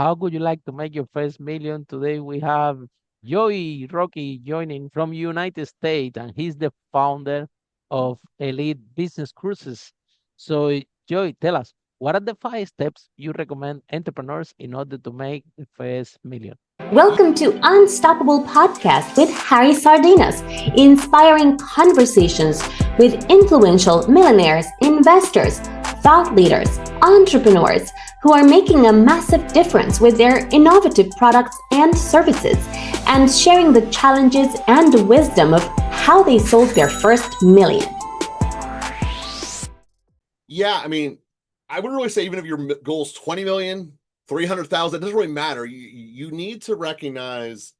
How would you like to make your first million? Today we have Rockey joining from United States, and he's the founder of Elite Business Cruises. So, Joey, tell us, what are the 5 steps you recommend entrepreneurs in order to make the first million? Welcome to Unstoppable Podcast with Harry Sardinas, inspiring conversations with influential millionaires, investors, thought leaders, entrepreneurs who are making a massive difference with their innovative products and services, and sharing the challenges and wisdom of how they sold their first million. Yeah, I mean, I would really say even if your goal is 20 million, 300,000, it doesn't really matter. You need to recognize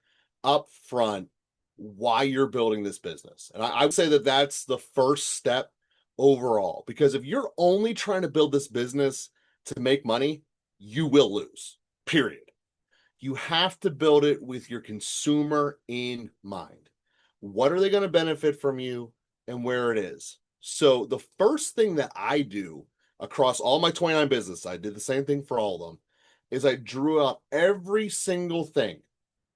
up front why you're building this business. And I would say that that's the first step overall, because if you're only trying to build this business to make money, you will lose, period. You have to build it with your consumer in mind. What are they going to benefit from you and where it is? So the first thing that I do across all my 29 businesses, I did the same thing for all of them, is I drew out every single thing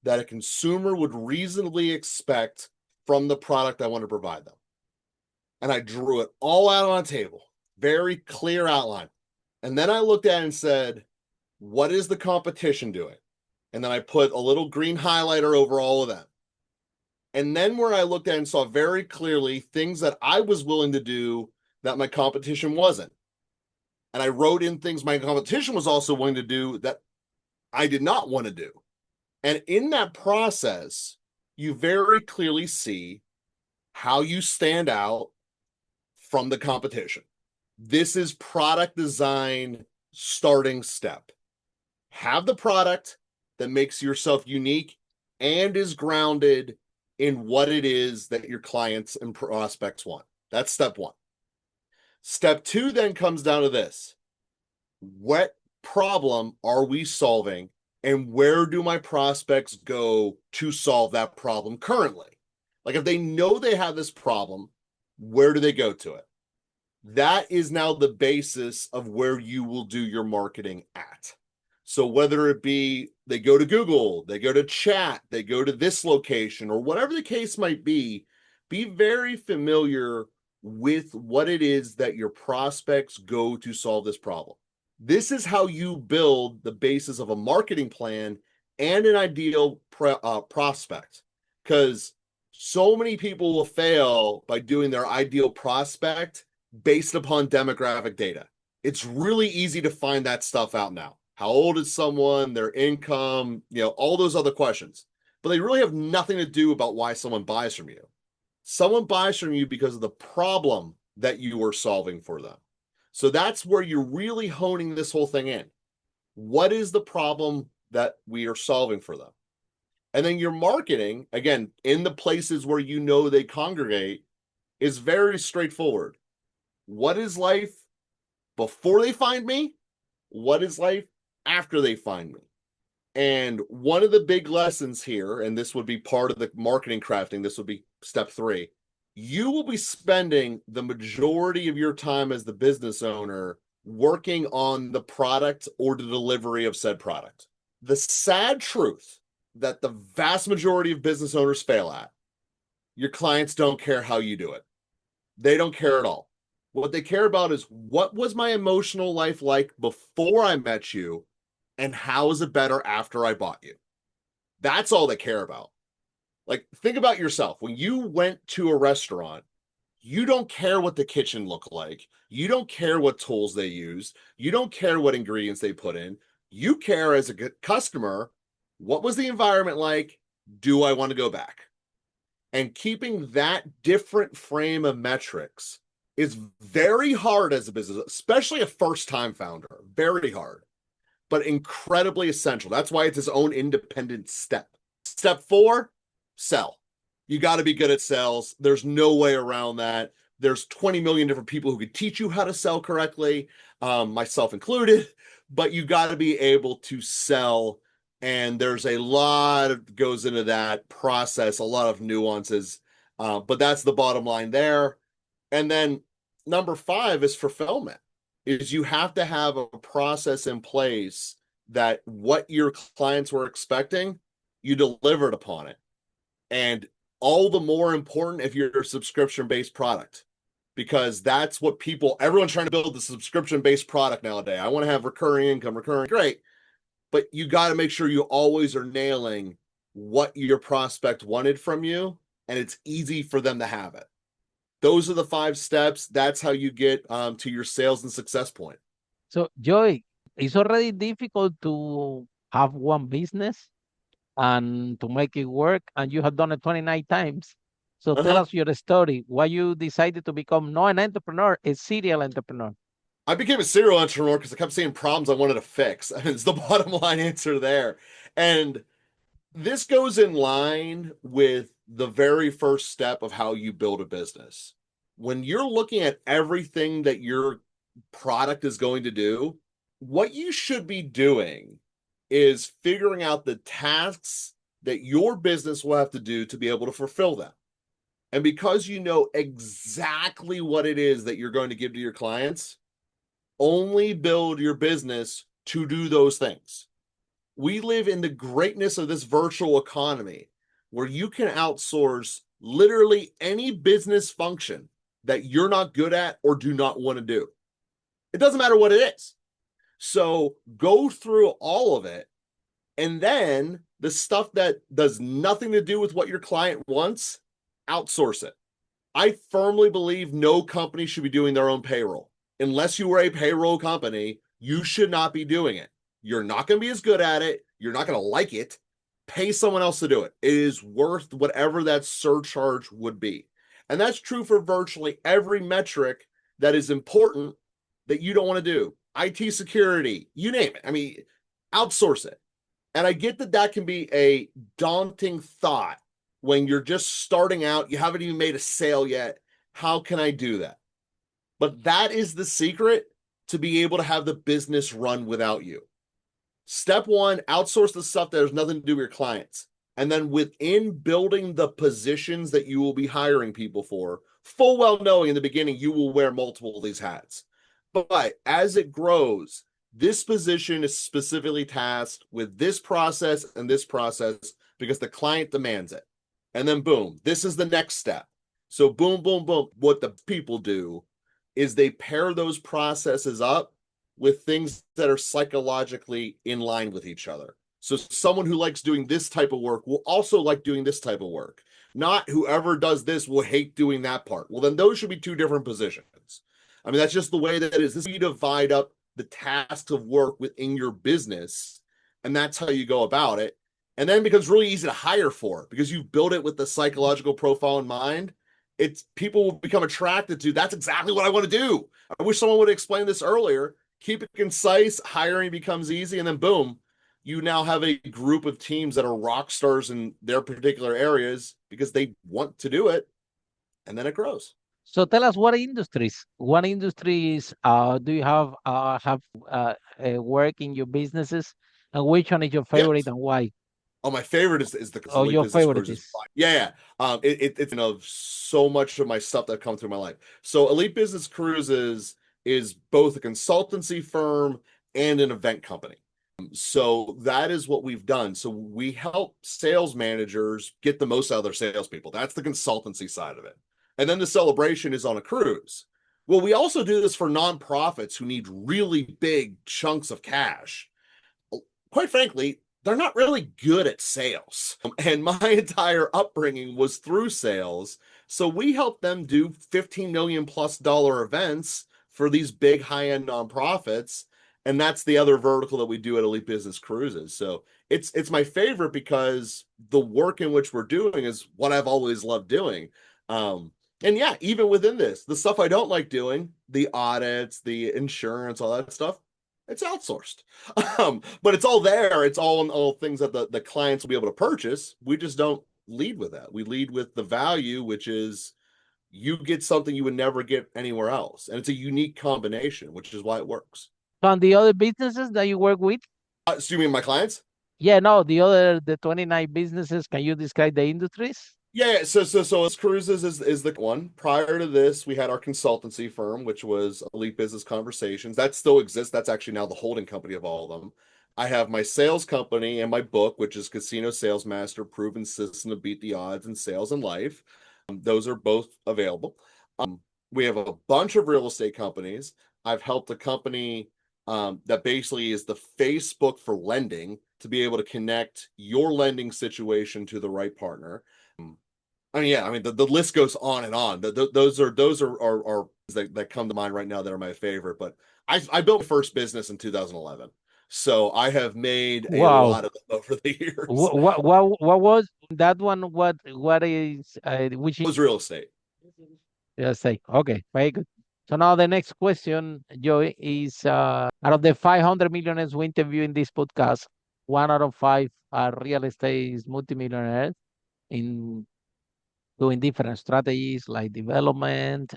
that a consumer would reasonably expect from the product I want to provide them. And I drew it all out on a table, very clear outline. And then I looked at it and said, what is the competition doing? And then I put a little green highlighter over all of them. And then where I looked at and saw very clearly things that I was willing to do that my competition wasn't. And I wrote in things my competition was also willing to do that I did not want to do. And in that process, you very clearly see how you stand out from the competition. This is product design starting step. Have the product that makes yourself unique and is grounded in what it is that your clients and prospects want. That's step one. Step two then comes down to this. What problem are we solving, and where do my prospects go to solve that problem currently? Like if they know they have this problem, where do they go to it? That is now the basis of where you will do your marketing at. So whether it be they go to Google, they go to chat, they go to this location, or whatever the case might be very familiar with what it is that your prospects go to solve this problem. This is how you build the basis of a marketing plan and an ideal prospect, because so many people will fail by doing their ideal prospect based upon demographic data. It's really easy to find that stuff out now. How old is someone, their income, all those other questions. But they really have nothing to do about why someone buys from you. Someone buys from you because of the problem that you are solving for them. So that's where you're really honing this whole thing in. What is the problem that we are solving for them? And then your marketing, again, in the places where you know they congregate, is very straightforward. What is life before they find me? What is life after they find me? And one of the big lessons here, and this would be part of the marketing crafting, this would be step 3. You will be spending the majority of your time as the business owner working on the product or the delivery of said product. The sad truth that the vast majority of business owners fail at, your clients don't care how you do it. They don't care at all. What they care about is, what was my emotional life like before I met you, and how is it better after I bought you? That's all they care about. Like, think about yourself. When you went to a restaurant, you don't care what the kitchen looked like. You don't care what tools they used. You don't care what ingredients they put in. You care as a customer, what was the environment like? Do I want to go back? And keeping that different frame of metrics is very hard as a business, especially a first-time founder. Very hard, but incredibly essential. That's why it's its own independent step. Step 4, sell. You got to be good at sales. There's no way around that. There's 20 million different people who could teach you how to sell correctly, myself included, but you got to be able to sell. And there's a lot that goes into that process, a lot of nuances, but that's the bottom line there. And then number 5 is fulfillment. Is you have to have a process in place that what your clients were expecting, you delivered upon it. And all the more important if you're a subscription-based product, because that's what everyone's trying to build the subscription-based product nowadays. I want to have recurring income, great. But you got to make sure you always are nailing what your prospect wanted from you, and it's easy for them to have it. Those are the 5 steps. That's how you get to your sales and success point. So, Joy, it's already difficult to have one business and to make it work, and you have done it 29 times. So tell us your story, why you decided to become not an entrepreneur, a serial entrepreneur. I became a serial entrepreneur because I kept seeing problems I wanted to fix. I mean, it's the bottom line answer there. And this goes in line with the very first step of how you build a business. When you're looking at everything that your product is going to do, what you should be doing is figuring out the tasks that your business will have to do to be able to fulfill them. And because you know exactly what it is that you're going to give to your clients, only build your business to do those things. We live in the greatness of this virtual economy where you can outsource literally any business function that you're not good at or do not want to do. It doesn't matter what it is. So go through all of it. And then the stuff that does nothing to do with what your client wants, outsource it. I firmly believe no company should be doing their own payroll. Unless you are a payroll company, you should not be doing it. You're not going to be as good at it. You're not going to like it. Pay someone else to do it. It is worth whatever that surcharge would be. And that's true for virtually every metric that is important that you don't want to do. IT security, you name it. I mean, outsource it. And I get that that can be a daunting thought when you're just starting out. You haven't even made a sale yet. How can I do that? But that is the secret to be able to have the business run without you. Step 1, outsource the stuff that has nothing to do with your clients. And then within building the positions that you will be hiring people for, full well knowing in the beginning you will wear multiple of these hats. But as it grows, this position is specifically tasked with this process and this process because the client demands it. And then boom, this is the next step. So boom, boom, boom. What the people do is they pair those processes up with things that are psychologically in line with each other. So someone who likes doing this type of work will also like doing this type of work. Not whoever does this will hate doing that part. Well, then those should be 2 different positions. I mean, that's just the way that it is. This is how you divide up the tasks of work within your business, and that's how you go about it. And then it becomes really easy to hire for because you've built it with the psychological profile in mind. It's people will become attracted to. That's exactly what I want to do. I wish someone would have explained this earlier. Keep it concise. Hiring becomes easy, and then boom, you now have a group of teams that are rock stars in their particular areas because they want to do it, and then it grows. So tell us what industries do you work in your businesses, and which one is your favorite Yes. and why? Oh, my favorite is the Oh, Elite your Business favorite Cruises. is. Yeah. It's of so much of my stuff that come through my life. So Elite Business Cruises is both a consultancy firm and an event company. So that is what we've done. So we help sales managers get the most out of their salespeople. That's the consultancy side of it. And then the celebration is on a cruise. Well, we also do this for nonprofits who need really big chunks of cash. Quite frankly, they're not really good at sales. And my entire upbringing was through sales. So we help them do $15 million plus events for these big high-end nonprofits. And that's the other vertical that we do at Elite Business Cruises. So it's my favorite because the work in which we're doing is what I've always loved doing. And yeah, even within this, the stuff I don't like doing, the audits, the insurance, all that stuff, it's outsourced. But it's all there. It's all things that the clients will be able to purchase. We just don't lead with that. We lead with the value, which is you get something you would never get anywhere else. And it's a unique combination, which is why it works. So on the other businesses that you work with? So you mean my clients? Yeah, no, the 29 businesses, can you describe the industries? Yeah, so Cruises is the one. Prior to this, we had our consultancy firm, which was Elite Business Conversations. That still exists. That's actually now the holding company of all of them. I have my sales company and my book, which is Casino Sales Master, Proven System to Beat the Odds in Sales and Life. Those are both available. We have a bunch of real estate companies. I've helped a company that basically is the Facebook for lending to be able to connect your lending situation to the right partner. I mean, yeah, I mean the list goes on and on. Those are that come to mind right now that are my favorite. But I built my first business in 2011, so I have made a Wow. lot of them over the years. What was that one? What is which It was real estate. Yes, say okay, very good. So now the next question, Joy, is out of the 500 millionaires we interview in this podcast, 1 out of 5 are real estate multimillionaires in doing different strategies like development,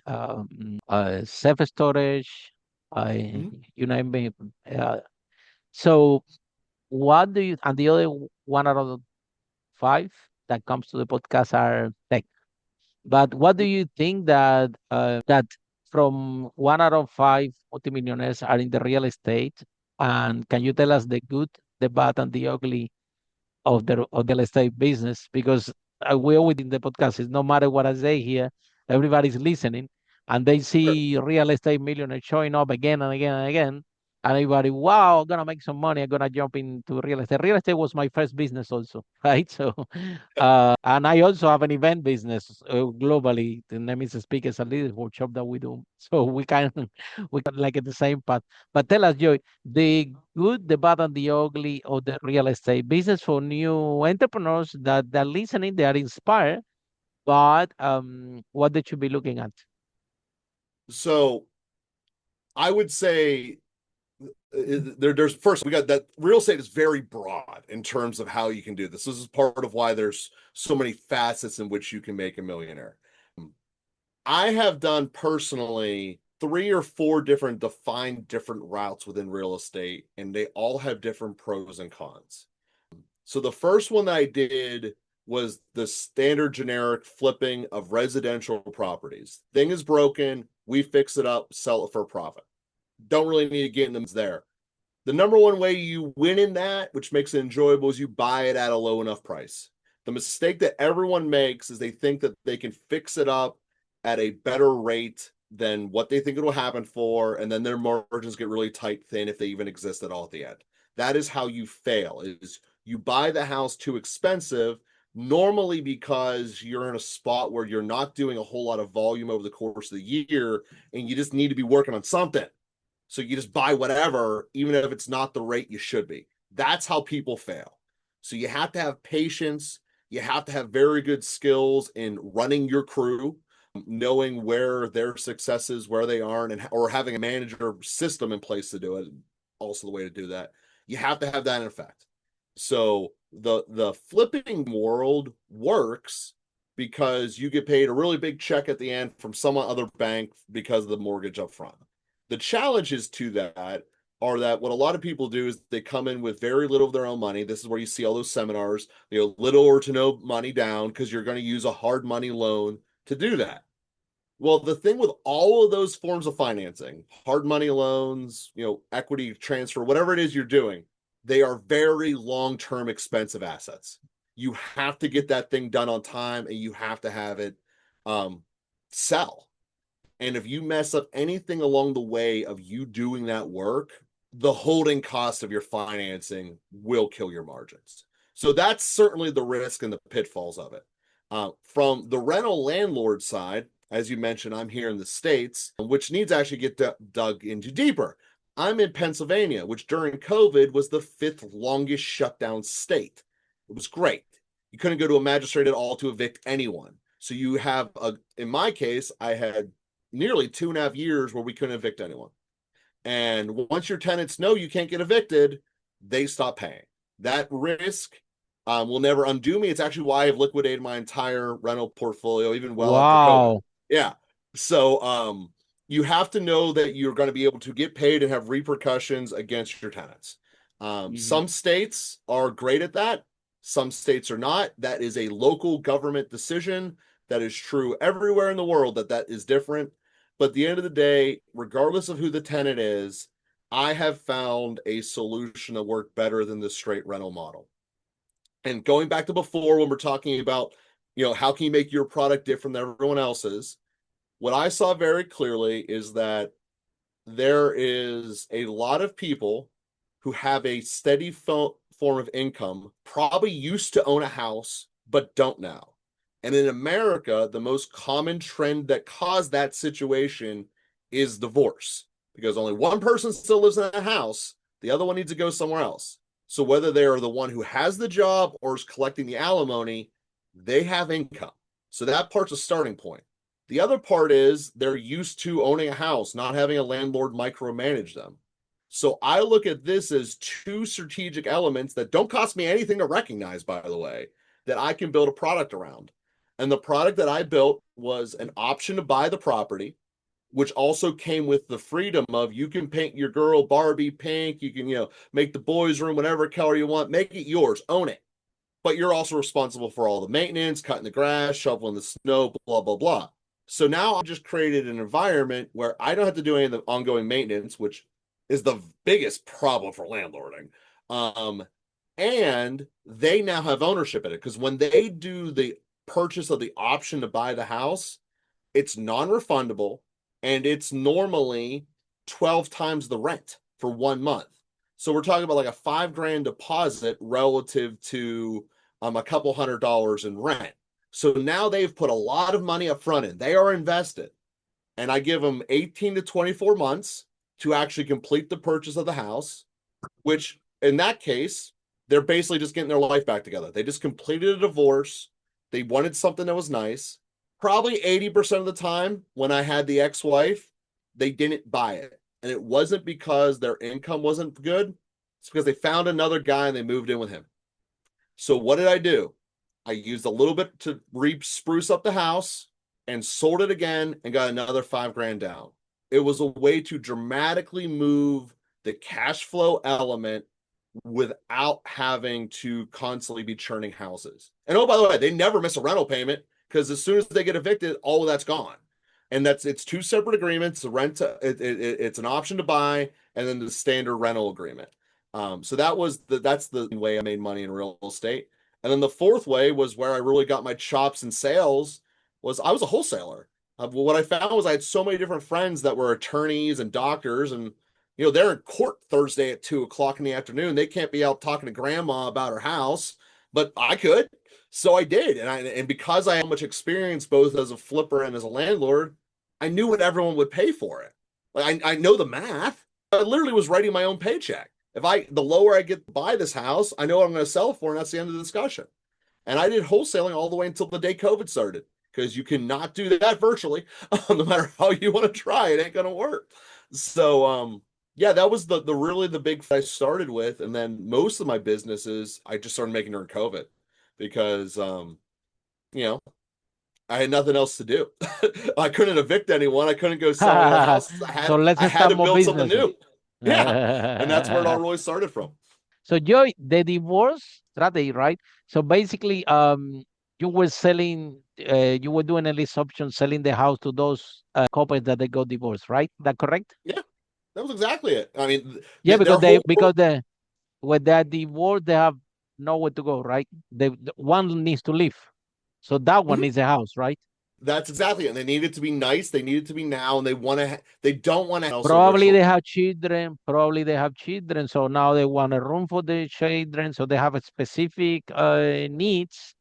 self-storage, uh, Mhm. you name it. Uh, so what do you, and the other 1 out of 5 that comes to the podcast are tech. But what do you think that from 1 out of 5 multimillionaires are in the real estate? And can you tell us the good, the bad, and the ugly of the real estate business? Because we always in the podcast is no matter what I say here, everybody's listening, and they Sure. see real estate millionaires showing up again and again and again. And everybody, wow, I'm gonna make some money. I'm gonna jump into real estate. Real estate was my first business also, right? So, and I also have an event business globally. The name is Speakers and Leaders Workshop that we do. So we can like at the same path. But tell us, Joy, the good, the bad, and the ugly of the real estate business for new entrepreneurs that are listening, they are inspired, but what they should be looking at. So I would say there's first we got that real estate is very broad in terms of how you can do this. This is part of why there's so many facets in which you can make a millionaire. I have done personally 3 or 4 different defined different routes within real estate, and they all have different pros and cons. So the first one that I did was the standard generic flipping of residential properties. Thing is broken, we fix it up, sell it for a profit. Don't really need to get in them there. The number one way you win in that, which makes it enjoyable, is you buy it at a low enough price. The mistake that everyone makes is they think that they can fix it up at a better rate than what they think it will happen for, and then their margins get really tight thin if they even exist at all at the end. That is how you fail, is you buy the house too expensive, normally because you're in a spot where you're not doing a whole lot of volume over the course of the year, and you just need to be working on something. So you just buy whatever, even if it's not the rate you should be. That's how people fail. So you have to have patience. You have to have very good skills in running your crew, knowing where their successes, where they aren't, and or having a manager system in place to do it. Also, the way to do that. You have to have that in effect. So the flipping world works because you get paid a really big check at the end from some other bank because of the mortgage up front. The challenges to that are that what a lot of people do is they come in with very little of their own money. This is where you see all those seminars, little or to no money down because you're going to use a hard money loan to do that. Well, the thing with all of those forms of financing, hard money loans, equity transfer, whatever it is you're doing, they are very long-term expensive assets. You have to get that thing done on time and you have to have it sell. And if you mess up anything along the way of you doing that work, the holding cost of your financing will kill your margins. So that's certainly the risk and the pitfalls of it. From the rental landlord side, as you mentioned, I'm here in the States, which needs to actually get dug into deeper. I'm in Pennsylvania, which during COVID was the 5th longest shutdown state. It was great. You couldn't go to a magistrate at all to evict anyone. So you have, in my case, I had nearly 2.5 years where we couldn't evict anyone. And once your tenants know you can't get evicted, they stop paying. That risk will never undo me. It's actually why I've liquidated my entire rental portfolio, even well after COVID. Wow. Yeah. So you have to know that you're going to be able to get paid and have repercussions against your tenants. Mhm. Some states are great at that. Some states are not. That is a local government decision. That is true everywhere in the world that is different. But at the end of the day, regardless of who the tenant is, I have found a solution to work better than the straight rental model. And going back to before, when we're talking about, how can you make your product different than everyone else's? What I saw very clearly is that there is a lot of people who have a steady form of income, probably used to own a house, but don't now. And in America, the most common trend that caused that situation is divorce, because only one person still lives in a house, the other one needs to go somewhere else. So whether they are the one who has the job or is collecting the alimony, they have income. So that part's a starting point. The other part is they're used to owning a house, not having a landlord micromanage them. So I look at this as two strategic elements that don't cost me anything to recognize, by the way, that I can build a product around. And the product that I built was an option to buy the property, which also came with the freedom of, you can paint your girl Barbie pink, you can, make the boys' room whatever color you want, make it yours, own it. But you're also responsible for all the maintenance, cutting the grass, shoveling the snow, blah, blah, blah. So now I've just created an environment where I don't have to do any of the ongoing maintenance, which is the biggest problem for landlording. And they now have ownership in it, because when they do the purchase of the option to buy the house, it's non-refundable, and it's normally 12 times the rent for 1 month. So we're talking about like a $5,000 deposit relative to a couple $100 in rent. So now they've put a lot of money up front in. They are invested. And I give them 18 to 24 months to actually complete the purchase of the house, which in that case, they're basically just getting their life back together. They just completed a divorce. They wanted something that was nice. Probably 80% of the time when I had the ex-wife, they didn't buy it. And it wasn't because their income wasn't good. It's because they found another guy and they moved in with him. So what did I do? I used a little bit to spruce up the house and sold it again and got another $5,000 down. It was a way to dramatically move the cash flow element without having to constantly be churning houses. And oh, by the way, they never miss a rental payment, because as soon as they get evicted, all of that's gone. And it's two separate agreements. The rent, it's an option to buy, and then the standard rental agreement. So that's the way I made money in real estate. And then the fourth way was where I really got my chops in sales, was I was a wholesaler. What I found was I had so many different friends that were attorneys and doctors, and they're in court Thursday at 2:00 in the afternoon. They can't be out talking to grandma about her house, but I could. So I did. And because I had much experience both as a flipper and as a landlord, I knew what everyone would pay for it. Like I know the math. I literally was writing my own paycheck. The lower I get to buy this house, I know what I'm going to sell for, and that's the end of the discussion. And I did wholesaling all the way until the day COVID started, because you cannot do that virtually. No matter how you want to try, it ain't going to work. So, yeah, that was the really the big I started with. And then most of my businesses, I just started making during COVID, because, I had nothing else to do. I couldn't evict anyone. I couldn't go sell any other houses. So let's I had start to more build something businesses. new. Yeah. And that's where it all really started from. So Joy, the divorce strategy, right? So basically, you were selling, you were doing a lease option, selling the house to those couples that they got divorced, right? That correct? Yeah, that was exactly it. I mean, Yeah, their whole because when they're divorced, they have nowhere to go, right? The one needs to leave, so that one Mhm. needs a house, right? That's exactly it. And they need it to be nice. They need it to be now, and they don't want to else over Probably they short. have children. Probably they have children, so now they want a room for the children. So they have a specific needs.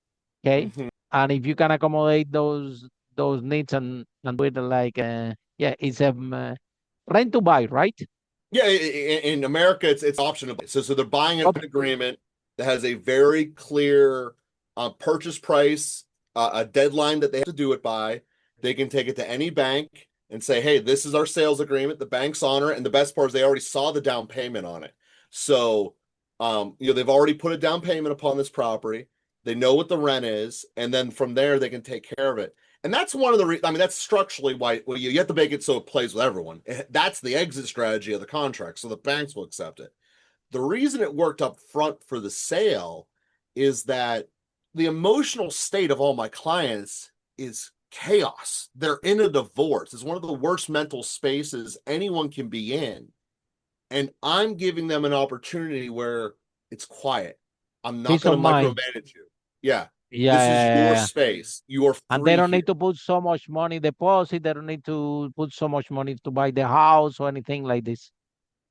Okay, Mhm. and if you can accommodate those needs and do it like yeah, it's rent to buy, right? Yeah, in America, it's optional. So they're buying an Op- agreement that has a very clear purchase price, a deadline that they have to do it by. They can take it to any bank and say, "Hey, this is our sales agreement." The banks honor it, and the best part is they already saw the down payment on it. So, they've already put a down payment upon this property. They know what the rent is, and then from there they can take care of it. And that's one of the, that's structurally why, well, you have to make it so it plays with everyone. That's the exit strategy of the contract, so the banks will accept it. The reason it worked up front for the sale is that the emotional state of all my clients is chaos. They're in a divorce. It's one of the worst mental spaces anyone can be in. And I'm giving them an opportunity where it's quiet. I'm not Peace going of to mind. micromanage you. Yeah. Yeah, This is yeah, your yeah. space. You are And they free don't here. need to put so much money deposit. They don't need to put so much money to buy the house or anything like this.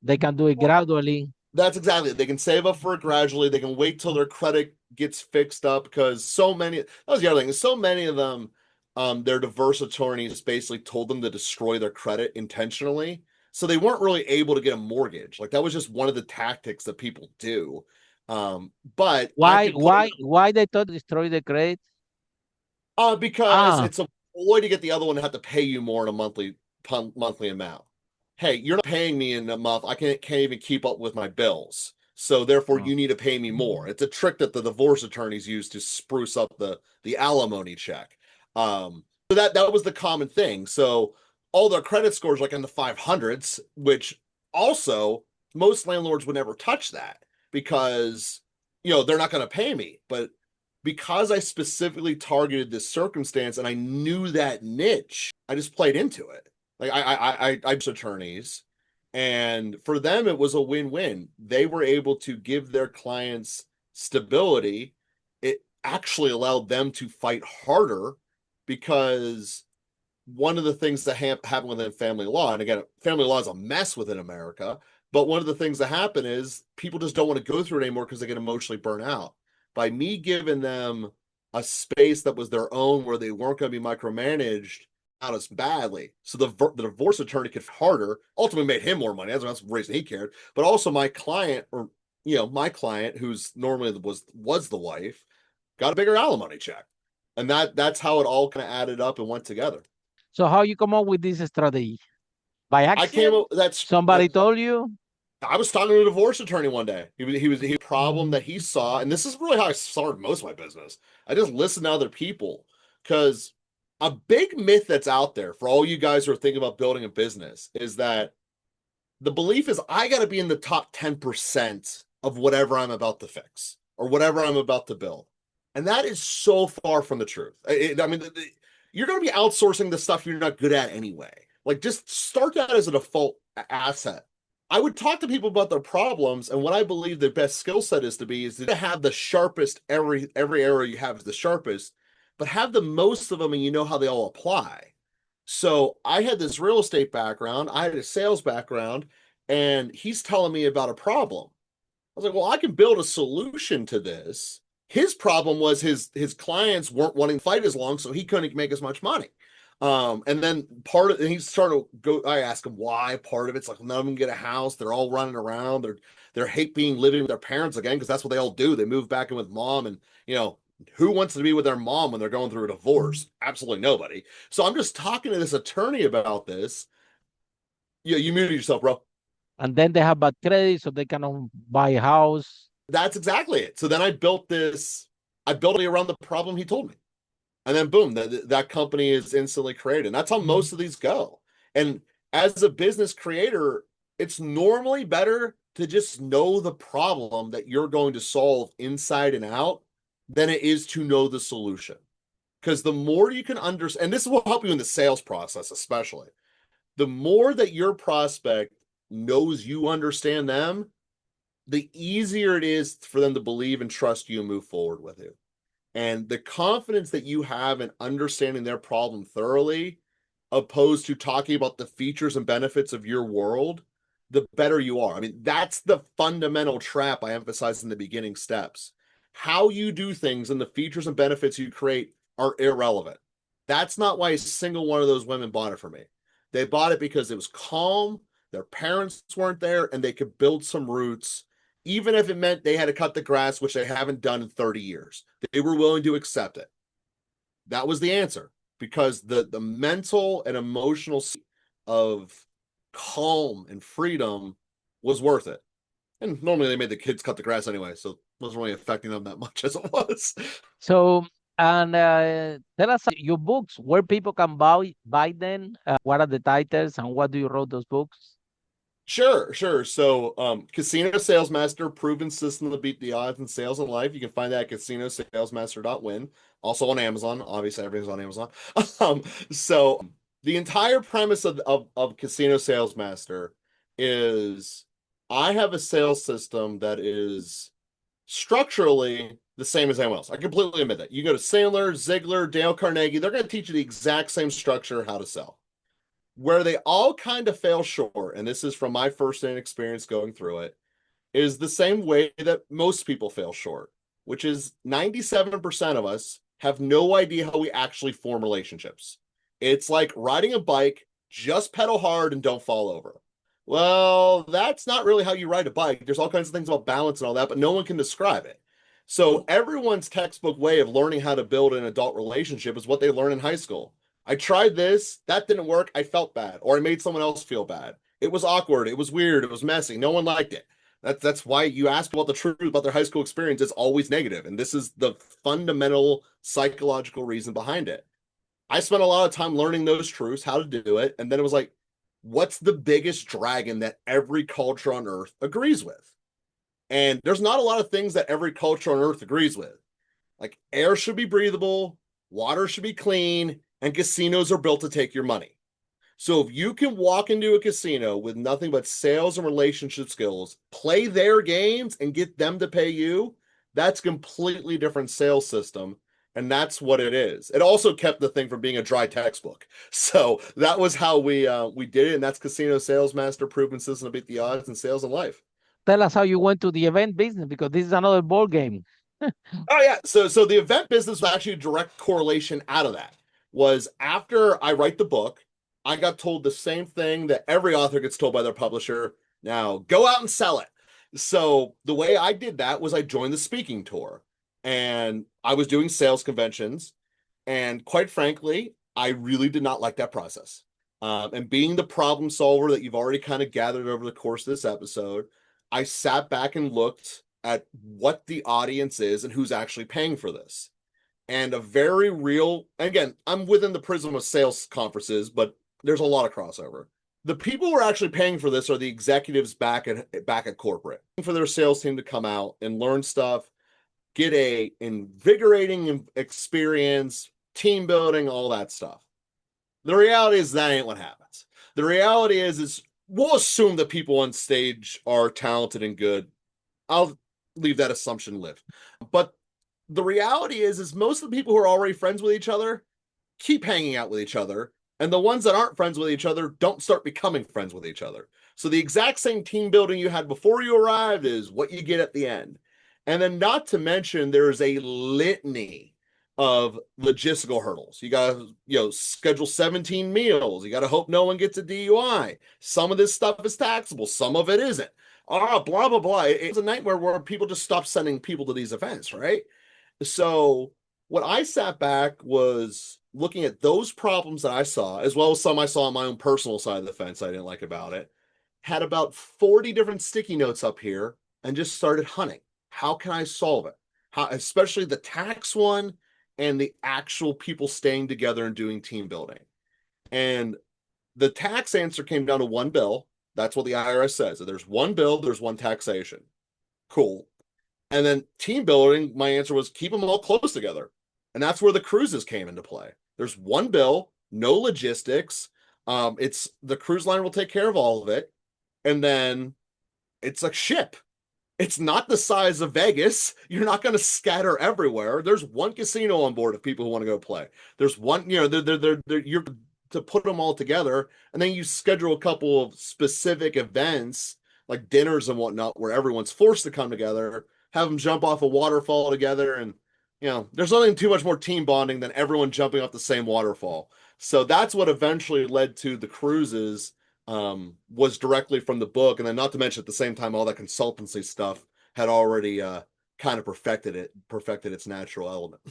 They can do it Well, gradually. that's exactly it. They can save up for it gradually. They can wait till their credit gets fixed up because that was the other thing. So many of them, their divorce attorneys basically told them to destroy their credit intentionally. So they weren't really able to get a mortgage. Like that was just one of the tactics that people do. But I Why, could put why, why they thought destroy the credit? because Ah, it's a ploy to get the other one to have to pay you more in a monthly amount. Hey, you're not paying me in a month. I can't even keep up with my bills. So therefore oh. you need to pay me more. It's a trick that the divorce attorneys use to spruce up the alimony check. So that was the common thing. So all their credit scores like in the 500s, which also most landlords would never touch that because they're not going to pay me. But because I specifically targeted this circumstance and I knew that niche, I just played into it. Like I attorneys, and for them it was a win-win. They were able to give their clients stability. It actually allowed them to fight harder because one of the things that happen within family law, and again, family law is a mess within America, but one of the things that happen is people just don't want to go through it anymore because they get emotionally burnt out. By me giving them a space that was their own where they weren't going to be micromanaged out as badly. So the divorce attorney could harder, ultimately made him more money. That's the reason he cared. But also my client, or my client, who's normally was the wife, got a bigger alimony check. And that's how it all kind of added up and went together. So how you come up with this strategy? By I came accident? up that's Somebody told you? I was talking to a divorce attorney one day. He had a problem that he saw, and this is really how I started most of my business. I just listened to other people because a big myth that's out there for all you guys who are thinking about building a business is that the belief is I got to be in the top 10% of whatever I'm about to fix or whatever I'm about to build. And that is so far from the truth. I mean, you're going to be outsourcing the stuff you're not good at anyway. Like, just start that as a default asset. I would talk to people about their problems, and what I believe the best skill set is to have the sharpest, every area you have is the sharpest, but have the most of them and you know how they all apply. So I had this real estate background, I had a sales background, and he's telling me about a problem. I was like, well, I can build a solution to this. His problem was his clients weren't wanting to fight as long, so he couldn't make as much money. And then and he's starting to go. I asked him why. Part of it's like none of them get a house. They're all running around. They're hate being living with their parents again because that's what they all do. They move back in with mom, and who wants to be with their mom when they're going through a divorce? Absolutely nobody. So I'm just talking to this attorney about this. You muted yourself, bro. And then they have bad credit, so they cannot buy a house. That's exactly it. So then I built it around the problem he told me. And then boom, that company is instantly created. And that's how most of these go. And as a business creator, it's normally better to just know the problem that you're going to solve inside and out than it is to know the solution. Because the more you can understand, and this will help you in the sales process, especially, the more that your prospect knows you understand them, the easier it is for them to believe and trust you and move forward with you. And the confidence that you have in understanding their problem thoroughly, opposed to talking about the features and benefits of your world, the better you are. I mean, that's the fundamental trap I emphasized in the beginning steps. How you do things and the features and benefits you create are irrelevant. That's not why a single one of those women bought it for me. They bought it because it was calm, their parents weren't there, and they could build some roots even if it meant they had to cut the grass, which they haven't done in 30 years. They were willing to accept it. That was the answer because the mental and emotional of calm and freedom was worth it. And normally they made the kids cut the grass anyway, so it wasn't really affecting them that much as it was. So, and tell us your books, where people can buy them. What are the titles, and what do you wrote those books? Sure. So, Casino Salesmaster, proven system to beat the odds in sales and life. You can find that at casinosalesmaster.win. Also on Amazon. Obviously, everything's on Amazon. So the entire premise of Casino Salesmaster is I have a sales system that is structurally the same as anyone else. I completely admit that. You go to Sandler, Ziegler, Dale Carnegie, they're going to teach you the exact same structure how to sell. Where they all kind of fail short, and this is from my first-hand experience going through it, is the same way that most people fail short, which is 97% of us have no idea how we actually form relationships. It's like riding a bike, just pedal hard and don't fall over. Well, that's not really how you ride a bike. There's all kinds of things about balance and all that, but no one can describe it. So everyone's textbook way of learning how to build an adult relationship is what they learn in high school. I tried this, that didn't work, I felt bad, or I made someone else feel bad. It was awkward, it was weird, it was messy, no one liked it. That's why you ask about the truth about their high school experience, it's always negative. And this is the fundamental psychological reason behind it. I spent a lot of time learning those truths, how to do it. And then it was like, what's the biggest dragon that every culture on earth agrees with? And there's not a lot of things that every culture on earth agrees with. Like air should be breathable, water should be clean, and casinos are built to take your money. So if you can walk into a casino with nothing but sales and relationship skills, play their games and get them to pay you, that's a completely different sales system. And that's what it is. It also kept the thing from being a dry textbook. So that was how we did it. And that's Casino Sales Master Proven System to beat the odds in sales and life. Tell us how you went to the event business because this is another ball game. Oh yeah. So the event business was actually a direct correlation out of that. Was after I write the book, I got told the same thing that every author gets told by their publisher. Now go out and sell it. So the way I did that was I joined the speaking tour and I was doing sales conventions. And quite frankly, I really did not like that process. And being the problem solver that you've already kind of gathered over the course of this episode, I sat back and looked at what the audience is and who's actually paying for this. And a very real, again, I'm within the prism of sales conferences, but there's a lot of crossover. The people who are actually paying for this are the executives back at corporate for their sales team to come out and learn stuff, get a invigorating experience, team building, all that stuff. The reality is that ain't what happens. The reality is we'll assume that people on stage are talented and good. I'll leave that assumption live. But the reality is most of the people who are already friends with each other keep hanging out with each other. And the ones that aren't friends with each other don't start becoming friends with each other. So the exact same team building you had before you arrived is what you get at the end. And then not to mention, there's a litany of logistical hurdles. You got to, schedule 17 meals. You got to hope no one gets a DUI. Some of this stuff is taxable. Some of it isn't. Blah, blah, blah. It's a nightmare where people just stop sending people to these events, right? So what I sat back was looking at those problems that I saw, as well as some I saw on my own personal side of the fence I didn't like about it, had about 40 different sticky notes up here and just started hunting. How can I solve it? How, especially the tax one and the actual people staying together and doing team building. And the tax answer came down to one bill. That's what the IRS says. If there's one bill, there's one taxation. Cool. And then team building, my answer was keep them all close together. And that's where the cruises came into play. There's one bill, no logistics. It's the cruise line will take care of all of it. And then it's a ship. It's not the size of Vegas. You're not going to scatter everywhere. There's one casino on board of people who want to go play. There's one, you're to put them all together. And then you schedule a couple of specific events like dinners and whatnot, where everyone's forced to come together, have them jump off a waterfall together. And, there's nothing too much more team bonding than everyone jumping off the same waterfall. So that's what eventually led to the cruises, was directly from the book. And then not to mention at the same time, all that consultancy stuff had already kind of perfected its natural element.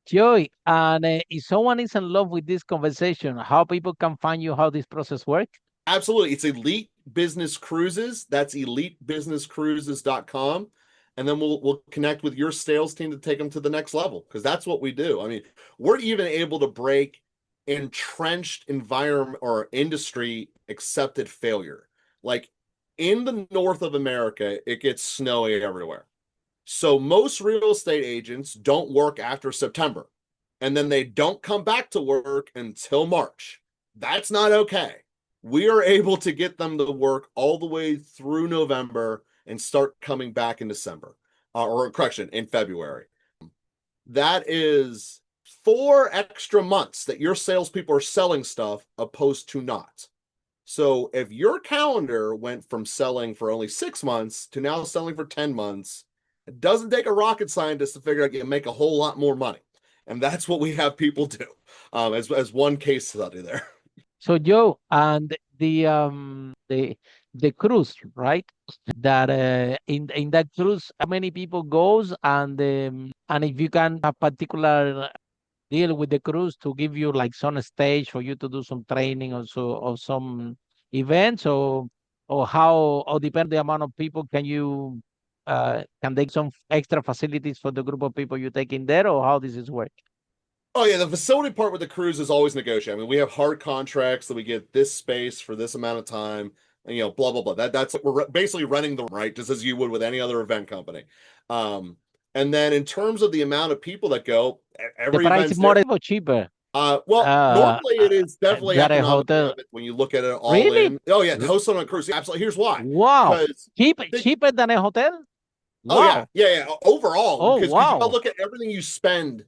Joey, and if someone is in love with this conversation, how people can find you, how this process works? Absolutely. It's Elite Business Cruises. That's elitebusinesscruises.com. And then we'll connect with your sales team to take them to the next level, because that's what we do. I mean, we're even able to break entrenched environment or industry accepted failure. Like in the north of America, it gets snowy everywhere. So most real estate agents don't work after September, and then they don't come back to work until March. That's not okay. We are able to get them to work all the way through November and start coming back in December, or correction, in February. That is 4 extra months that your salespeople are selling stuff opposed to not. So if your calendar went from selling for only 6 months to now selling for 10 months, it doesn't take a rocket scientist to figure out you can make a whole lot more money. And that's what we have people do, as one case study there. So Joe, and the cruise, right? That in that cruise, how many people goes, and if you can a particular deal with the cruise to give you like some stage for you to do some training or so or some events, or how, or depend the amount of people, can they some extra facilities for the group of people you take in there, or how this is work? Oh yeah, the facility part with the cruise is always negotiated. I mean, we have hard contracts that we get this space for this amount of time, and blah blah blah. That's we're basically running the right, just as you would with any other event company. And then in terms of the amount of people that go, The every price is event's more different. or cheaper? Well, Uh, normally uh, it is definitely that a economically hotel? of it when you look at it all Really? in. Oh yeah, R- host on a cruise. Absolutely. Here's why. Wow, Because think, cheaper than a hotel? oh yeah, Wow. yeah. Overall, Oh because you gotta wow. look at everything you spend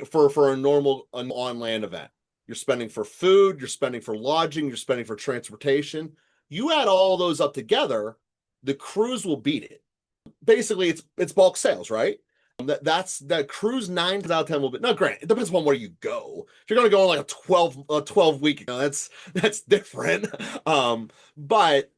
for a normal an on land event. You're spending for food, you're spending for lodging, you're spending for transportation. You add all those up together, the cruise will beat it. Basically, it's bulk sales, right? That's that cruise 9 out of 10 will be. Now, granted, it depends on where you go. If you're going to go on like a 12 week, that's different. But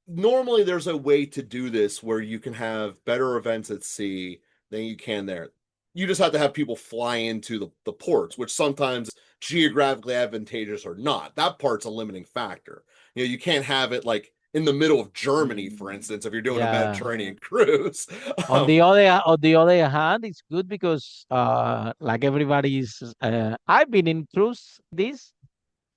normally there's a way to do this where you can have better events at sea than you can there. You just have to have people fly into the ports, which sometimes geographically advantageous or not. That part's a limiting factor. You can't have it like in the middle of Germany, for Mm, instance, if you're doing a yeah. Mediterranean cruise. Um, On the other hand, it's good because like everybody's I've been in cruise this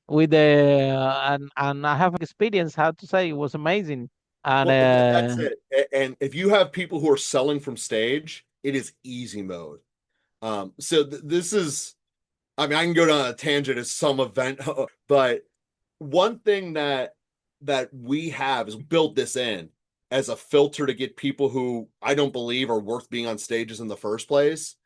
with the and I have experience, how to say, it was amazing. And well, that's it. And if you have people who are selling from stage, it is easy mode. So this is, I mean, I can go down a tangent as some event, but one thing that we have is built this in as a filter to get people who I don't believe are worth being on stages in the first place,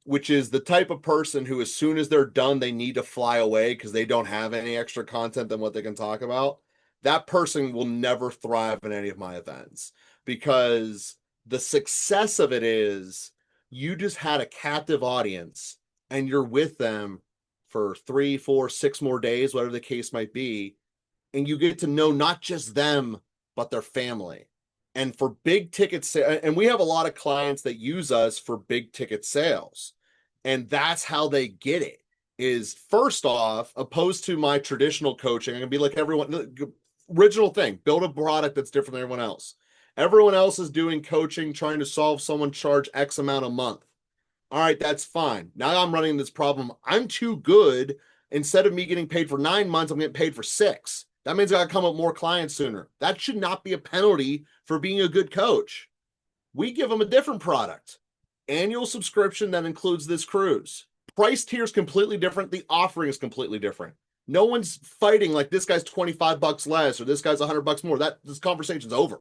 which is the type of person who, as soon as they're done, they need to fly away because they don't have any extra content than what they can talk about. That person will never thrive in any of my events, because the success of it is you just had a captive audience and you're with them for 3, 4, 6 more days, whatever the case might be, and you get to know not just them but their family. And for big ticket sales, and we have a lot of clients that use us for big ticket sales, and that's how they get it. Is first off, opposed to my traditional coaching, I'm gonna be like everyone, original thing, build a product that's different than everyone else. Everyone else is doing coaching, trying to solve someone charge X amount a month. All right, that's fine. Now I'm running this problem. I'm too good. Instead of me getting paid for 9 months, I'm getting paid for 6. That means I got to come up with more clients sooner. That should not be a penalty for being a good coach. We give them a different product, annual subscription that includes this cruise. Price tier is completely different. The offering is completely different. No one's fighting like this guy's 25 bucks less or this guy's 100 bucks more. This conversation's over.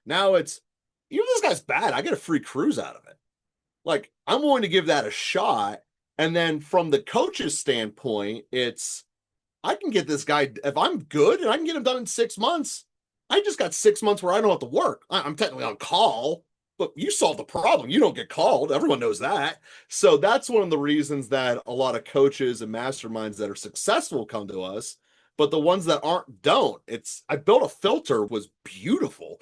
Now it's, even if this guy's bad, I get a free cruise out of it. Like, I'm willing to give that a shot. And then from the coach's standpoint, it's, I can get this guy, if I'm good and I can get him done in 6 months, I just got 6 months where I don't have to work. I'm technically on call, but you solve the problem. You don't get called. Everyone knows that. So that's one of the reasons that a lot of coaches and masterminds that are successful come to us. But the ones that aren't don't. It's, I built a filter, was beautiful.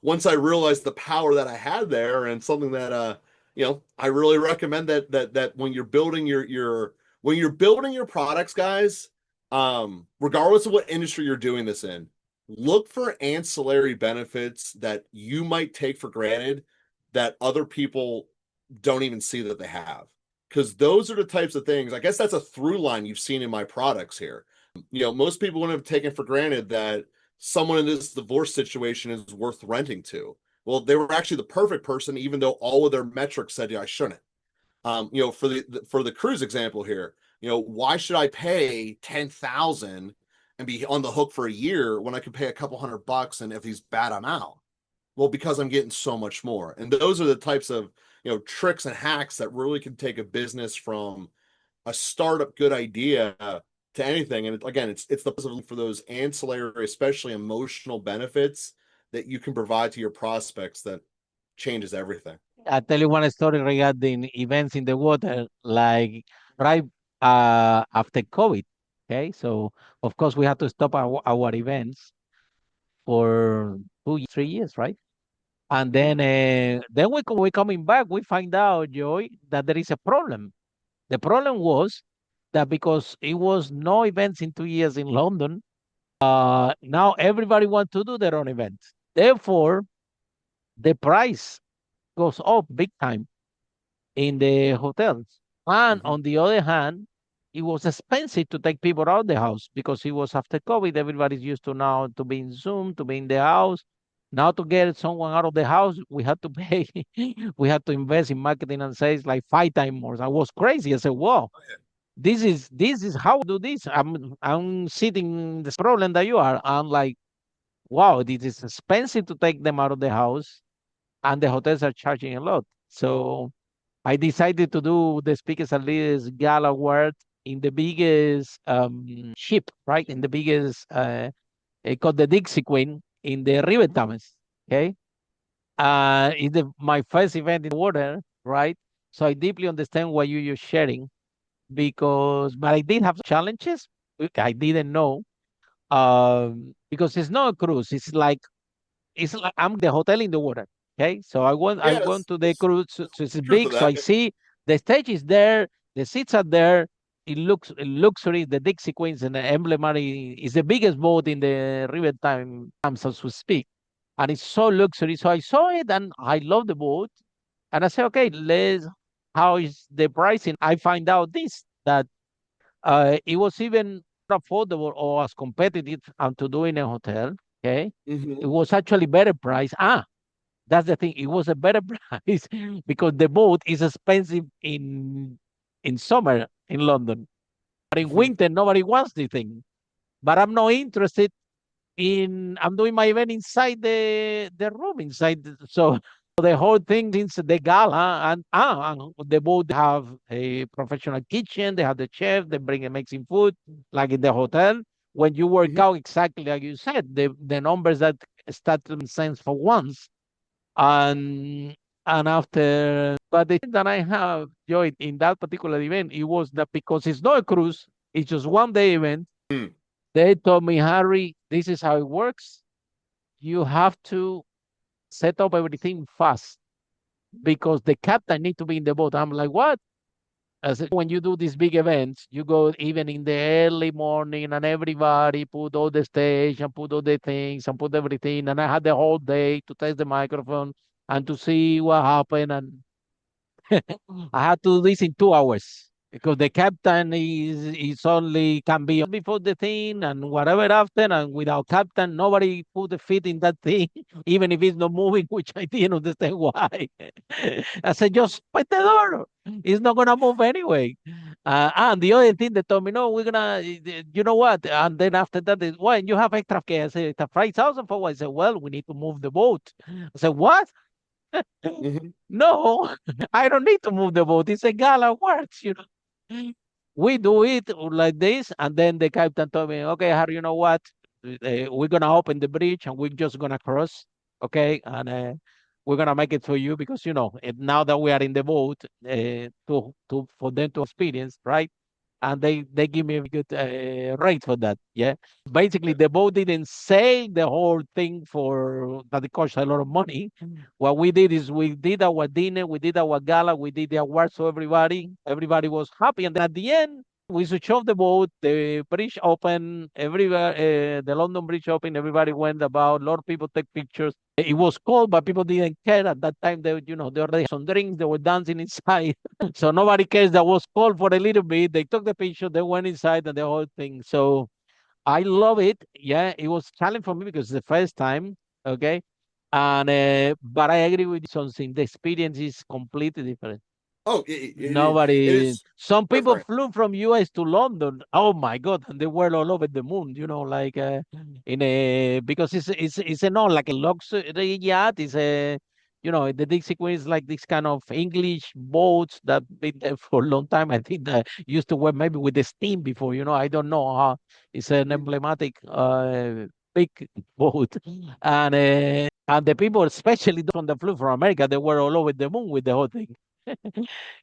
Once I realized the power that I had there, and something that I really recommend that when you're building when you're building your products, guys, regardless of what industry you're doing this in, look for ancillary benefits that you might take for granted that other people don't even see that they have. Because those are the types of things, I guess that's a through line you've seen in my products here. Most people wouldn't have taken for granted that someone in this divorce situation is worth renting to. Well, they were actually the perfect person, even though all of their metrics said, yeah, I shouldn't. For the cruise example here, why should I pay 10,000 and be on the hook for a year when I could pay a couple $100 and if he's bad, I'm out. Well, because I'm getting so much more. And those are the types of, tricks and hacks that really can take a business from a startup good idea to anything. And again, it's the for those ancillary, especially emotional benefits that you can provide to your prospects that changes everything. I tell you one story regarding events in the water, like right after COVID. Okay, so of course we had to stop our events for 2 3 years, right? And Mhm. then we coming back, we find out, Joy, that there is a problem. The problem was that because it was no events in 2 years in London, now everybody want to do their own events. Therefore, the price goes up big time in the hotels. And Mhm. on the other hand, it was expensive to take people out of the house because it was after COVID. Everybody's used to now to be in Zoom, to be in the house. Now to get someone out of the house, we had to pay, we had to invest in marketing and sales like 5 times more. I was crazy. I said, "Wow, this is how I do this." I'm sitting in the same problem that you are. I'm like, "Wow, this is expensive to take them out of the house, and the hotels are charging a lot." So I decided to do the Speakers and Leaders Gala Award in the biggest ship, right? In the biggest, called the Dixie Queen in the River Thames. Okay. It's my first event in the water, right? So I deeply understand what you're sharing but I did have challenges. I didn't know because it's not a cruise. It's like I'm the hotel in the water. Okay, so I Yeah, went to the it's cruise. So it's truth of big. So that. I see the stage is there, the seats are there. It looks luxury. The Dixie Queens and the emblematic is the biggest boat in the river times as we speak, and it's so luxury. So I saw it and I love the boat, and I said, okay, let's. How is the pricing? I find out this that it was even affordable or as competitive to do in a hotel. Okay, it Mhm. was actually better price. That's the thing. It was a better price because the boat is expensive in summer in London, but in Mhm. winter nobody wants the thing. But I'm not interested in. I'm doing my event inside the room inside. So the whole thing is the gala and the boat have a professional kitchen. They have the chef. They bring amazing food like in the hotel. When you work Mhm. out exactly like you said, the numbers that start to make sense for once and after but the thing that I have joined in that particular event it was that because it's not a cruise, it's just 1 day event. Mm. They told me, Harry, this is how it works. You have to set up everything fast because the captain need to be in the boat. I'm like, what? I said, when you do these big events, you go even in the early morning and everybody put all the stage and put all the things and put everything. And I had the whole day to test the microphone and to see what happened. And I had to do this in 2 hours because the captain is only can be before the thing and whatever after, and without captain nobody put the feet in that thing even if it's not moving, which I didn't understand why. I said just put the door, it's not gonna move anyway. And the other thing they told me, no, we're gonna, you know what, and then after that well, you have extra care. I said it's a 5,000 for what? I said, well, we need to move the boat. I said, what? Mhm. No, I don't need to move the boat. It's a gala works, you know. We do it like this, and then the captain told me, "Okay, Harry, you know what? We're gonna open the bridge and we're just gonna cross, okay? And we're gonna make it for you because now that we are in the boat, to for them to experience, right? And they give me a good rate for that. Yeah, basically the boat didn't say the whole thing for that it cost a lot of money. What we did is we did our dinner, we did our gala, we did the awards, so everybody was happy. And then at the end, we switched off the boat, the bridge open, everywhere, the London Bridge open, everybody went about, a lot of people take pictures. It was cold, but people didn't care at that time. They already had some drinks, they were dancing inside. So nobody cares that was cold for a little bit. They took the picture, they went inside and the whole thing. So I love it. Yeah, it was challenging for me because it's the first time. Okay. And but I agree with you something. The experience is completely different. Oh, it Nobody. is Some people different. flew from US to London. Oh my God, and they were all over the moon. Like in a because it's a not like a luxury yacht. It's a the Dixie Queen is like this kind of English boats that been there for a long time. I think that used to work maybe with the steam before. I don't know how. It's an Mhm. emblematic big boat, and the people, especially from the flew from America, they were all over the moon with the whole thing.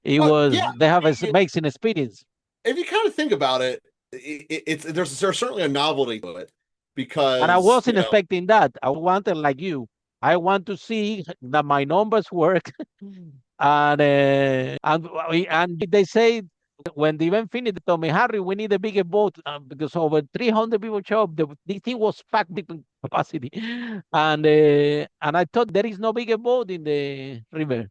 It Yeah, was they I have a mean, amazing experience, if you kind of think about it, there's certainly a novelty to it and I because wasn't expecting that. I wanted like you. I want to see that my numbers work, and they say when the event finished, they told me, Harry, we need a bigger boat because over 300 people show up. The thing was packed with capacity, and I thought there is no bigger boat in the river.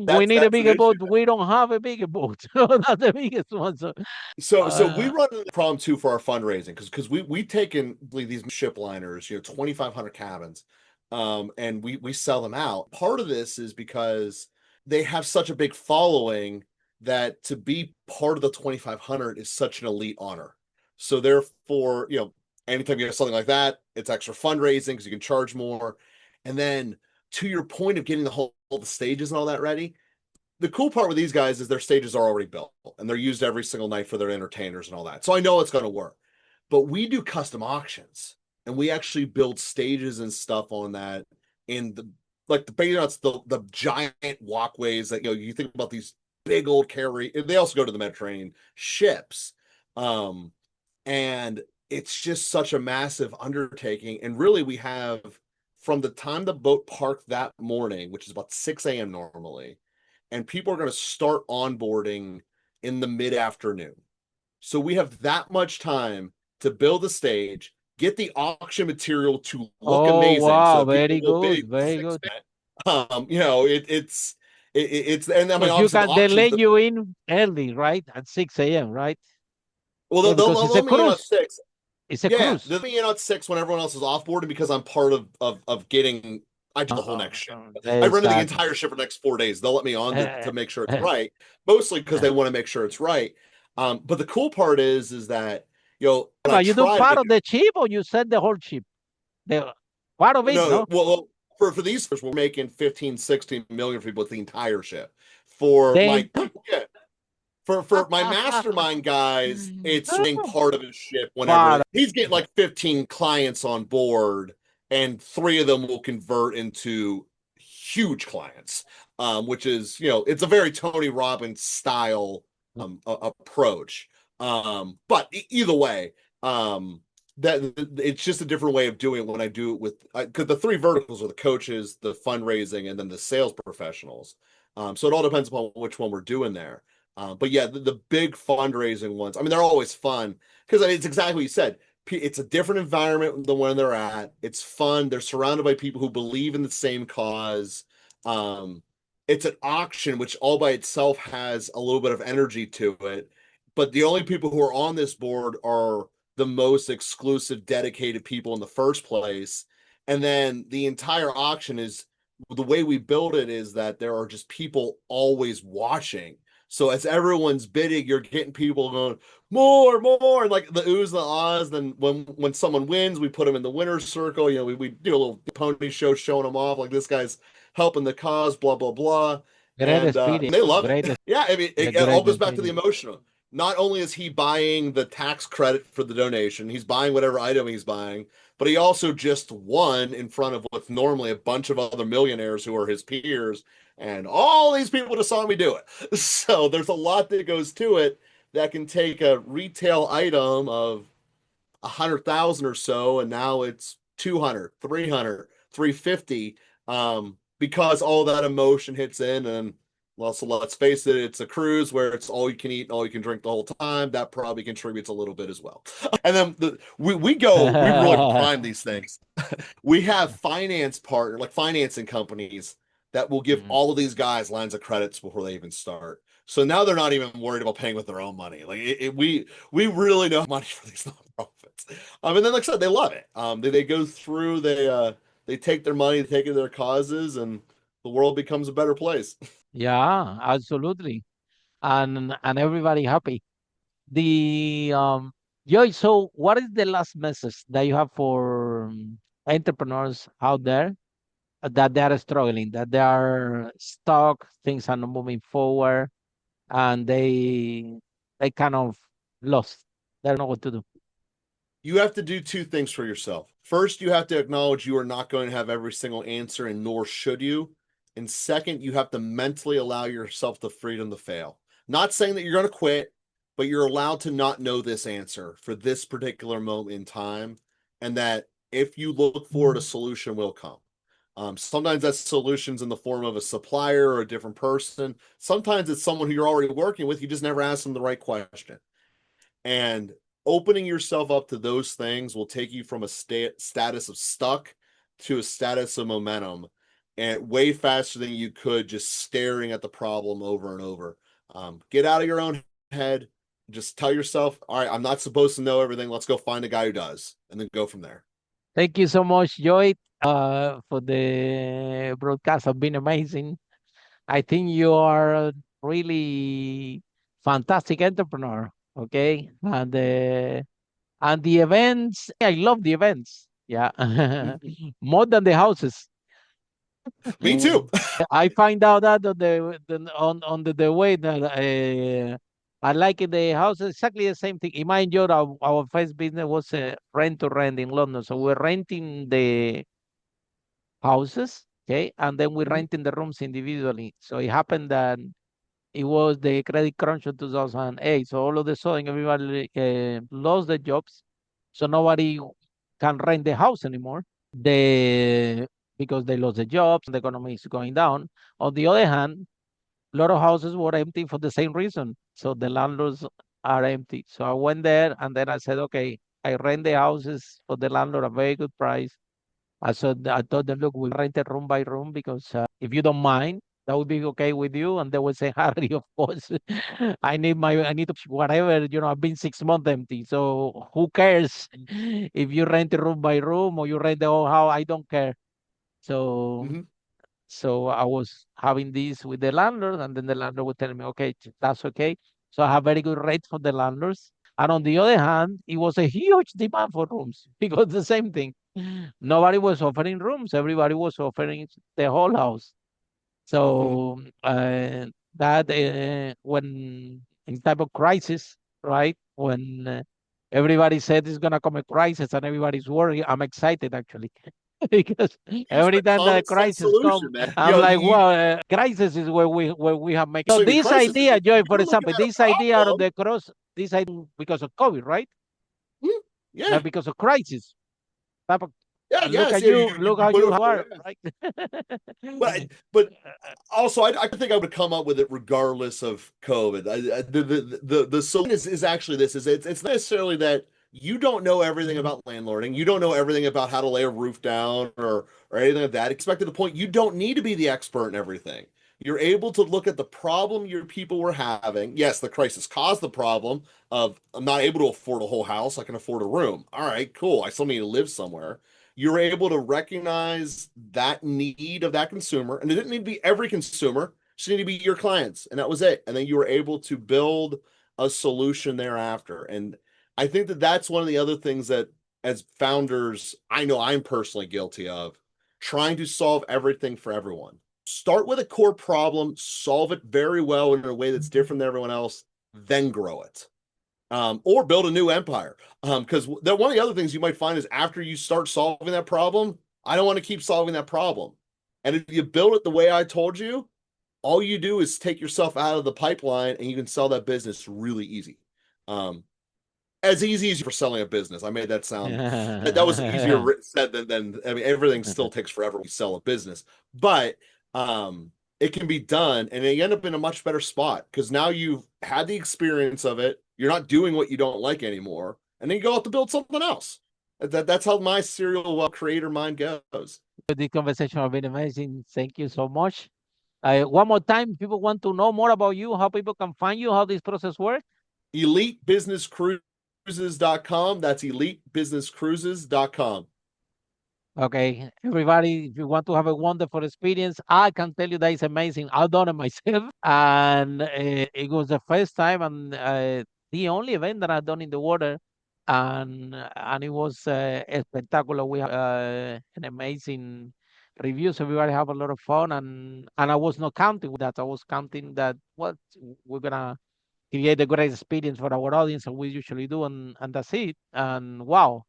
We need a that's an bigger issue. boat. We don't have a bigger boat. That's the biggest one. So. So we Uh, run into the problem too for our fundraising because we take in like, these ship liners, 2,500 cabins, and we sell them out. Part of this is because they have such a big following that to be part of the 2,500 is such an elite honor. So therefore, anytime you have something like that, it's extra fundraising because you can charge more. And then to your point of getting all the stages and all that ready, the cool part with these guys is their stages are already built and they're used every single night for their entertainers and all that. So I know it's going to work. But we do custom auctions and we actually build stages and stuff on that in the giant walkways that you think about these big old carry. They also go to the Mediterranean ships. Um and it's just such a massive undertaking. And really we have from the time the boat parked that morning, which is about 6 a.m. normally, and people are going to start onboarding in the mid afternoon. So we have that much time to build a stage, get the auction material to look oh amazing so wow, that people very will good, bid very good. 6 minutes. It's and I mean Because you obviously the can they auctions. let you in early, right? At 6 a.m., right? Well, Yeah, because they'll it's a let me in at cruise. 6. It's a Yeah, cruise. they'll let me in at 6 when everyone else is offboarding because I'm part of getting. I do the whole next ship. I run the Exactly. entire ship for the next 4 days. They'll let me on to make sure it's right, mostly because they want to make sure it's right. But the cool part is that when I But you do try to part of the chip or you set the whole chip? The part of it, no, no? well, for these we're making 15, 16 million for people with the entire ship. For my Then yeah, for my mastermind guys, it's being part of his ship whenever part. he's getting like 15 clients on board, and 3 of them will convert into huge clients. Which is, it's a very Tony Robbins style approach. But either way, that it's just a different way of doing it when I do it with because the 3 verticals are the coaches, the fundraising, and then the sales professionals. So it all depends upon which one we're doing there. But yeah, the big fundraising ones, I mean, they're always fun because it's exactly what you said. It's a different environment than when they're at. It's fun. They're surrounded by people who believe in the same cause. Um, it's an auction, which all by itself has a little bit of energy to it. But the only people who are on this board are the most exclusive, dedicated people in the first place. And then the entire auction is the way we build it is that there are just people always watching. So as everyone's bidding, you're getting people going more, and like the oohs and the ahs. Then when someone wins, we put them in the winner's circle. We do a little pony show showing them off, like this guy's helping the cause, blah blah blah, Great and experience. they love it. Great. Yeah, I mean, It's a it all great goes back to the experience. emotional. Not only is he buying the tax credit for the donation, he's buying whatever item he's buying, but he also just won in front of what's normally a bunch of other millionaires who are his peers, and all these people just saw me do it. So there's a lot that goes to it that can take a retail item of 100,000 or so, and now it's 200, 300, 350, because all that emotion hits in. And well, so let's face it, it's a cruise where it's all you can eat and all you can drink the whole time. That probably contributes a little bit as well. And then we really prime these things. We have like financing companies that will give Mhm. all of these guys lines of credits before they even start. So now they're not even worried about paying with their own money. Like we really know money for these nonprofits. And then like I said, they love it. They go through, they take their money, they take it to their causes, and the world becomes a better place. Yeah, absolutely. And everybody happy. The Joy, so what is the last message that you have for entrepreneurs out there that they are struggling, that they are stuck, things are not moving forward, and they kind of lost. They don't know what to do. You have to do two things for yourself. First, you have to acknowledge you are not going to have every single answer, and nor should you. And second, you have to mentally allow yourself the freedom to fail. Not saying that you're going to quit, but you're allowed to not know this answer for this particular moment in time. And that if you look for it, a solution will come. Sometimes that solution's in the form of a supplier or a different person. Sometimes it's someone who you're already working with. You just never ask them the right question. And opening yourself up to those things will take you from a status of stuck to a status of momentum, and way faster than you could just staring at the problem over and over. Get out of your own head. Just tell yourself, all right, I'm not supposed to know everything. Let's go find a guy who does, and then go from there. Thank you so much, Joy, for the broadcast. Have been amazing. I think you are a really fantastic entrepreneur. Okay, and the events, I love the events. Yeah, more than the houses. Me too. I find out that on the way that I like it, the house exactly the same thing. Imagine our first business was rent to rent in London, so we're renting the houses, okay, and then we're renting the rooms individually. So it happened that it was the credit crunch of 2008. So all of a sudden, everybody lost their jobs, so nobody can rent the house anymore. They Because they lost the jobs and the economy is going down. On the other hand, a lot of houses were empty for the same reason. So the landlords are empty. So I went there and then I said, okay, I rent the houses for the landlord a very good price. I told them, look, we rent it room by room because if you don't mind, that would be okay with you. And they would say, Harry, of course, I need to whatever, I've been 6 months empty. So who cares if you rent it room by room or you rent the whole house? I don't care. So Mm-hmm. so I was having this with the landlord, and then the landlord would tell me, okay, that's okay. So I have very good rates for the landlords. And on the other hand, it was a huge demand for rooms because the same thing. Nobody was offering rooms. Everybody was offering the whole house. Mm-hmm. So that when in type of crisis, right? When everybody said it's gonna come a crisis and everybody's worried, I'm excited actually because It's every the time the common sense crisis solution, come, man. I'm like, well, crisis is where we have make. So Actually, the this crisis is idea, Joy, for you're looking example, at a this idea out of problem. the cross, this idea because of COVID, right? Yeah. Because of crisis. Type of- Yeah, Look yes, at yeah, you, look you how put you it for are, yeah. right? But also I think I would come up with it regardless of COVID. The solution is actually this is it's not necessarily that you don't know everything about landlording, you don't know everything about how to lay a roof down or anything like that. Expect to the point you don't need to be the expert in everything. You're able to look at the problem your people were having. Yes, the crisis caused the problem of I'm not able to afford a whole house. I can afford a room. All right, cool. I still need to live somewhere. You're able to recognize that need of that consumer, and it didn't need to be every consumer, just need to be your clients, and that was it. And then you were able to build a solution thereafter. And I think that that's one of the other things that as founders, I know I'm personally guilty of, trying to solve everything for everyone. Start with a core problem, solve it very well in a way that's different than everyone else, then grow it. Or build a new empire. Because one of the other things you might find is after you start solving that problem, I don't want to keep solving that problem. And if you build it the way I told you, all you do is take yourself out of the pipeline and you can sell that business really easy. Um, as easy as for selling a business. I made that sound that was easier said than I mean everything still takes forever when you sell a business, but it can be done and you end up in a much better spot because now you've had the experience of it. You're not doing what you don't like anymore, and then you go out to build something else. That's how my serial creator mind goes. This conversation has been amazing. Thank you so much. One more time, people want to know more about you, how people can find you, how this process works. EliteBusinessCruises.com. That's EliteBusinessCruises.com. Okay, everybody, if you want to have a wonderful experience, I can tell you that it's amazing. I've done it myself, and it was the first time and the only event that I've done in the water, and it was spectacular. We have an amazing reviews. Everybody have a lot of fun, and I was not counting with that. I was counting that what we're gonna create a great experience for our audience, and we usually do, and that's it. And wow,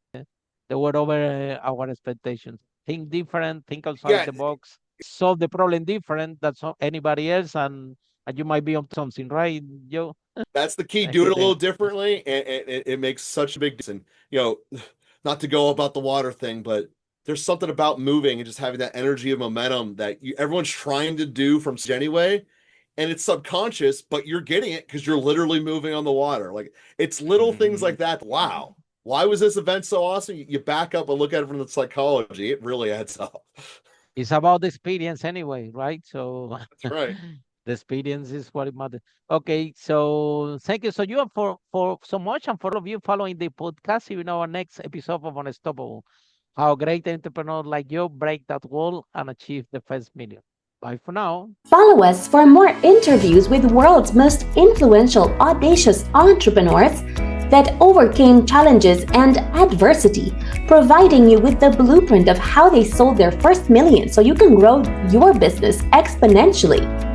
they were over our expectations. Think different, think outside Yeah, the box, solve the problem different than anybody else, and you might be on something, right, Joe? that's the key. I Do it get a little that. differently, and it makes such a big difference. And not to go about the water thing, but there's something about moving and just having that energy of momentum that everyone's trying to do from anyway, and it's subconscious, but you're getting it because you're literally moving on the water. Like it's little things Mhm. like that. Wow, why was this event so awesome? You back up and look at it from the psychology. It really adds up. It's about the experience anyway, right? So That's right. the experience is what it matters. Okay, so thank you. So you are for so much, and for all of you following the podcast, even our next episode of Unstoppable. How great entrepreneurs like you break that wall and achieve the first million. Bye for now. Follow us for more interviews with world's most influential, audacious entrepreneurs that overcame challenges and adversity, providing you with the blueprint of how they sold their first million so you can grow your business exponentially.